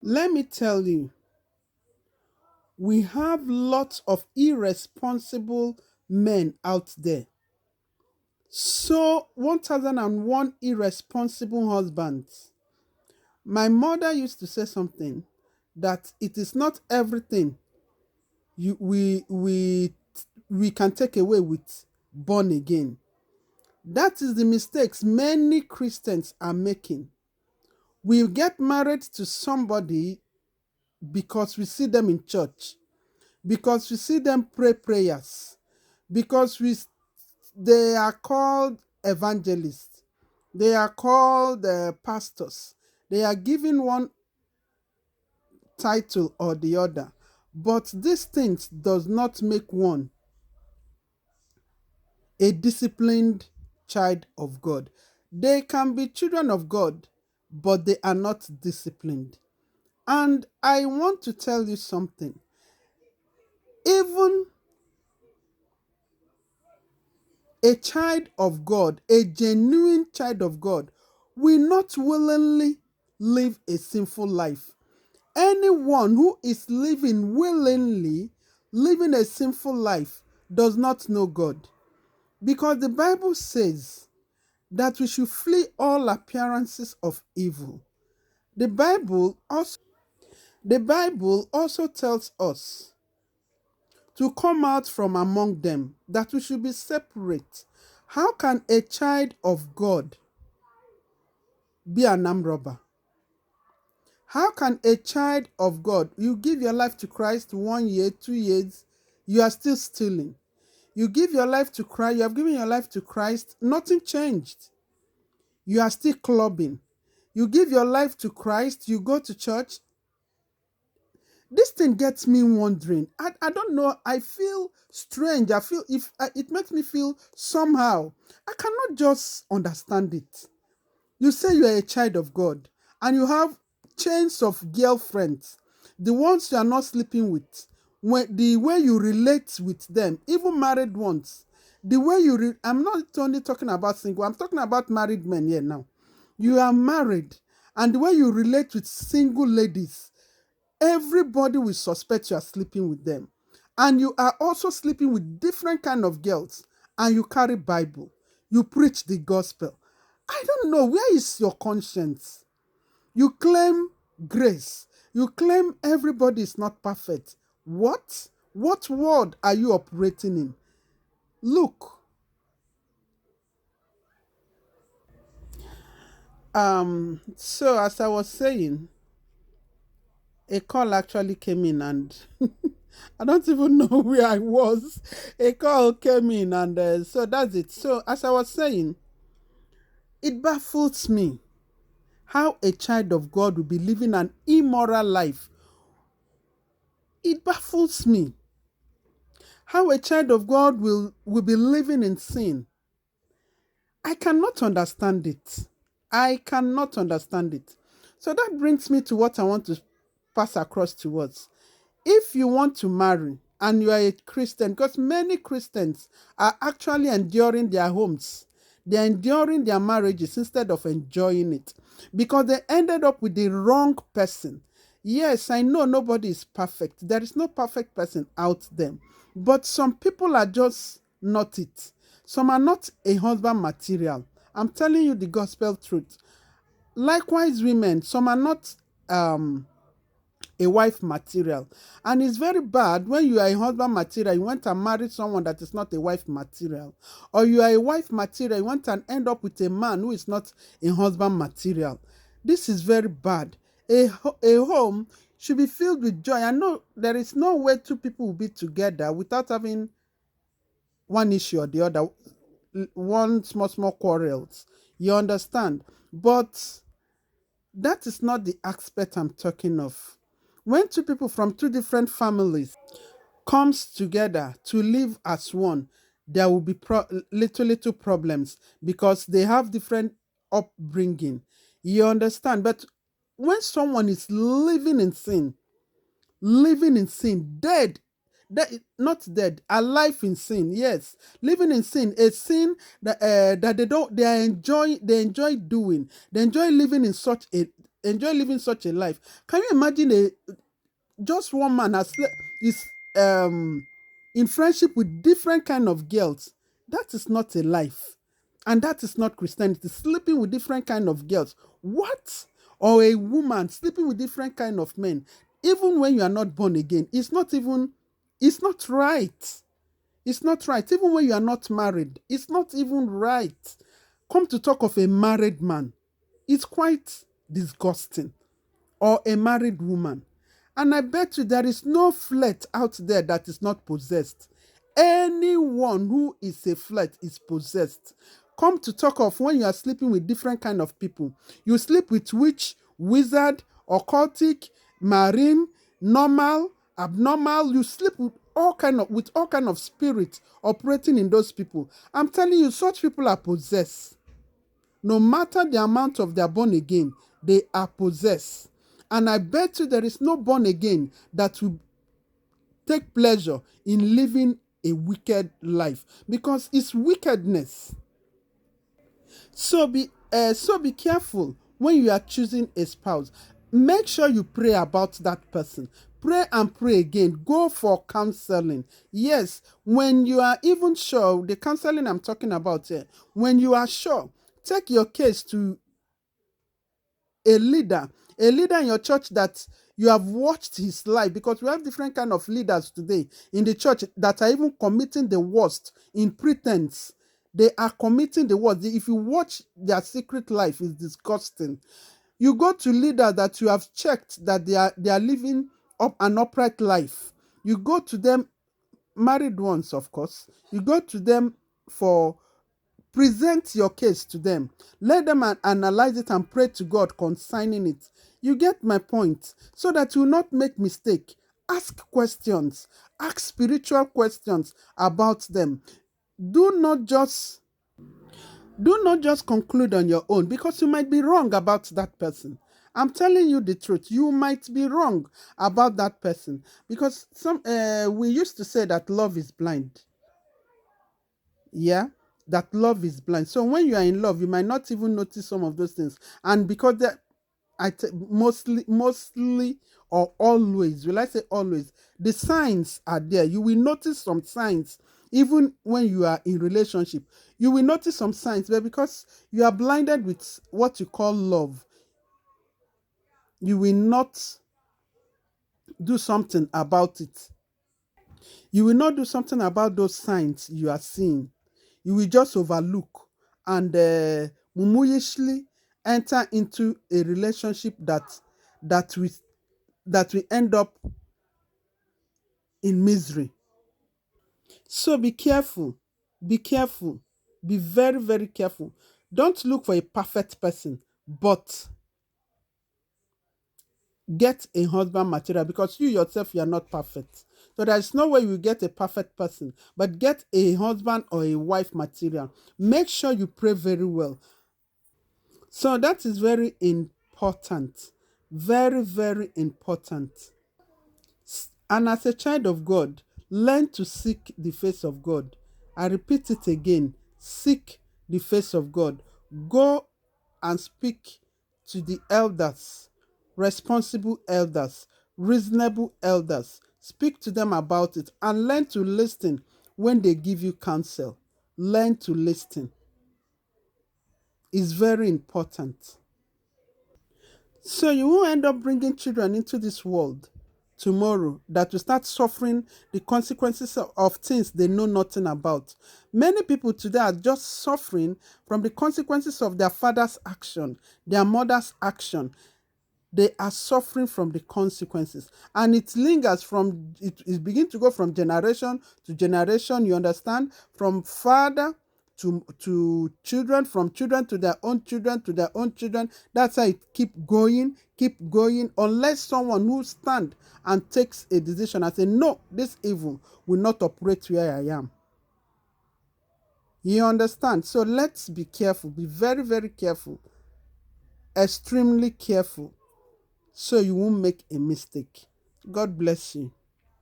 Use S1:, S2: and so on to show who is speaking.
S1: Let me tell you, we have lots of irresponsible men out there. So 1001 irresponsible husbands. My mother used to say something that it is not everything you we can take away with born again. That is the mistakes many Christians are making. We get married to somebody because we see them in church, because we see them pray prayers, because they are called evangelists, they are called pastors, they are given one title or the other. But these things does not make one a disciplined child of God. They can be children of God, but they are not disciplined. And I want to tell you something. Even a child of God, a genuine child of God, will not willingly live a sinful life. Anyone who is living willingly, living a sinful life, does not know God. Because the Bible says that we should flee all appearances of evil. The Bible also tells us to come out from among them, that we should be separate. How can a child of God be an armed robber? How can a child of God, you give your life to Christ 1 year, 2 years, you are still stealing? You give your life to Christ, you have given your life to Christ, nothing changed. You are still clubbing. You give your life to Christ, you go to church. This thing gets me wondering. I don't know. I feel strange. I feel if it makes me feel somehow. I cannot just understand it. You say you are a child of God and you have chains of girlfriends, the ones you are not sleeping with, the way you relate with them, even married ones, the way I'm not only talking about single, I'm talking about married men here now. You are married, and the way you relate with single ladies, everybody will suspect you are sleeping with them. And you are also sleeping with different kind of girls, and you carry Bible, you preach the gospel. I don't know, where is your conscience? You claim grace, you claim everybody is not perfect. What world are you operating in? Look, so as I was saying, a call actually came in, and I don't even know where I was. A call came in, and so that's it. So, as I was saying, it baffles me how a child of God will be living an immoral life. It baffles me how a child of God will be living in sin. I cannot understand it. I cannot understand it. So that brings me to what I want to pass across to us. If you want to marry and you are a Christian, because many Christians are actually enduring their homes, they're enduring their marriages instead of enjoying it because they ended up with the wrong person. Yes, I know nobody is perfect. There is no perfect person out there. But some people are just not it. Some are not a husband material. I'm telling you the gospel truth. Likewise, women, some are not a wife material. And it's very bad when you are a husband material, you want to marry someone that is not a wife material. Or you are a wife material, you want to end up with a man who is not a husband material. This is very bad. A home should be filled with joy. I know there is no way two people will be together without having one issue or the other, one small quarrels. You understand? But that is not the aspect I'm talking of. When two people from two different families comes together to live as one, there will be little problems because they have different upbringing. You understand? But when someone is living in sin, not dead, alive in sin, yes, living in sin, a sin that they don't, they enjoy doing, they enjoy living in such enjoy living such a life. Can you imagine just one man is in friendship with different kind of girls? That is not a life, and that is not Christianity. Sleeping with different kind of girls, what? Or a woman sleeping with different kind of men, even when you are not born again, it's not right. It's not right. Even when you are not married, it's not even right. Come to talk of a married man, it's quite disgusting. Or a married woman. And I bet you there is no flirt out there that is not possessed. Anyone who is a flirt is possessed. Come to talk of when you are sleeping with different kind of people. You sleep with witch, wizard, occultic, marine, normal, abnormal. You sleep with all kind of spirits operating in those people. I'm telling you, such people are possessed. No matter the amount of their born again, they are possessed. And I bet you there is no born again that will take pleasure in living a wicked life, because it's wickedness. So be careful when you are choosing a spouse. Make sure you pray about that person. Pray and pray again. Go for counseling. Yes, when you are even sure, the counseling I'm talking about here, when you are sure, take your case to a leader in your church that you have watched his life, because we have different kind of leaders today in the church that are even committing the worst in pretense. They are committing the worst. If you watch their secret life, it's disgusting. You go to leaders that you have checked that they are living up an upright life. You go to them, married ones, of course. You go to them for present your case to them. Let them analyze it and pray to God concerning it. You get my point? So that you will not make mistake. Ask questions. Ask spiritual questions about them. Do not just do not just conclude on your own, because you might be wrong about that person. I'm telling you the truth. You might be wrong about that person, because we used to say that love is blind. Yeah, that love is blind. So when you are in love, you might not even notice some of those things. And because that mostly or always, will I say always, the signs are there. You will notice some signs even when you are in relationship. You will notice some signs, but because you are blinded with what you call love, you will not do something about it. You will not do something about those signs you are seeing. You will just overlook and mumuyishly enter into a relationship that will that will end up in misery. So be careful. Be careful. Be very, very careful. Don't look for a perfect person, but get a husband material, because you yourself, you are not perfect. So there's no way you get a perfect person, but get a husband or a wife material. Make sure you pray very well. So that is very important. Very, very important. And as a child of God, learn to seek the face of God. I repeat it again, seek the face of God. Go and speak to the elders, responsible elders, reasonable elders. Speak to them about it and learn to listen when they give you counsel. Learn to listen. It's very important. So you won't end up bringing children into this world tomorrow that will start suffering the consequences of things they know nothing about. Many people today are just suffering from the consequences of their father's action, their mother's action. They are suffering from the consequences, and it lingers from it begins to go from generation to generation, you understand, from father to children, from children to their own children to their own children. That's how it keep going, unless someone who stand and takes a decision and say, no, this evil will not operate where I am. You understand? So let's be careful, be very, very careful, extremely careful, so you won't make a mistake. God bless you.